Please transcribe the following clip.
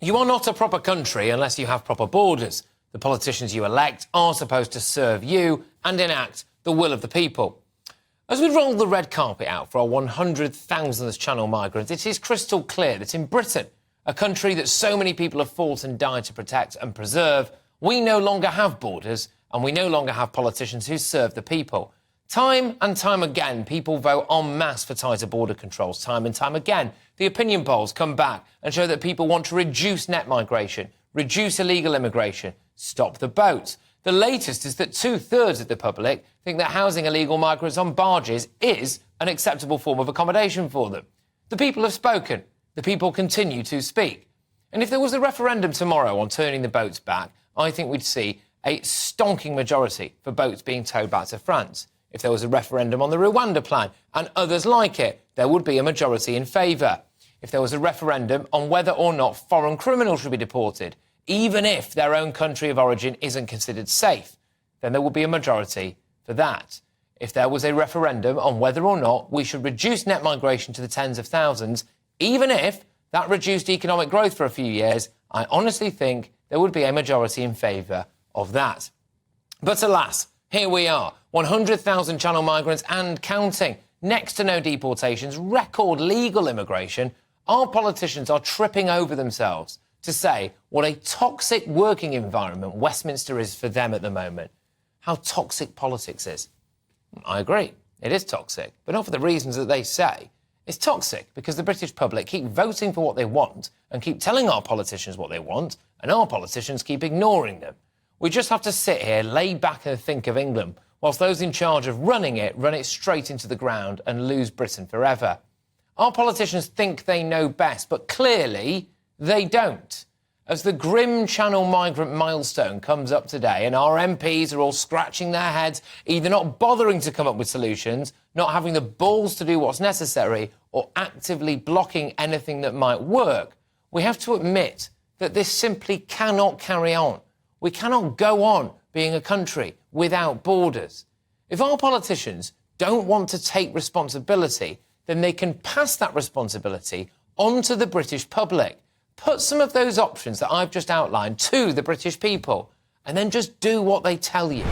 You are not a proper country unless you have proper borders. The politicians you elect are supposed to serve you and enact the will of the people. As we roll the red carpet out for our 100,000th Channel migrants, it is crystal clear that in Britain, a country that so many people have fought and died to protect and preserve, we no longer have borders and we no longer have politicians who serve the people. Time and time again, people vote en masse for tighter border controls. Time and time again, the opinion polls come back and show that people want to reduce net migration, reduce illegal immigration, stop the boats. The latest is that 2/3 of the public think that housing illegal migrants on barges is an acceptable form of accommodation for them. The people have spoken. The people continue to speak. And if there was a referendum tomorrow on turning the boats back, I think we'd see a stonking majority for boats being towed back to France. If there was a referendum on the Rwanda plan and others like it, there would be a majority in favour. If there was a referendum on whether or not foreign criminals should be deported, even if their own country of origin isn't considered safe, then there would be a majority for that. If there was a referendum on whether or not we should reduce net migration to the tens of thousands, even if that reduced economic growth for a few years, I honestly think there would be a majority in favour of that. But alas, here we are, 100,000 Channel migrants and counting. Next to no deportations, record legal immigration. Our politicians are tripping over themselves to say what a toxic working environment Westminster is for them at the moment. How toxic politics is. I agree, it is toxic, but not for the reasons that they say. It's toxic because the British public keep voting for what they want and keep telling our politicians what they want, and our politicians keep ignoring them. We just have to sit here, lay back and think of England, whilst those in charge of running it run it straight into the ground and lose Britain forever. Our politicians think they know best, but clearly they don't. As the grim Channel migrant milestone comes up today and our MPs are all scratching their heads, either not bothering to come up with solutions, not having the balls to do what's necessary, or actively blocking anything that might work, we have to admit that this simply cannot carry on. We cannot go on being a country without borders. If our politicians don't want to take responsibility, then they can pass that responsibility on to the British public. Put some of those options that I've just outlined to the British people, and then just do what they tell you.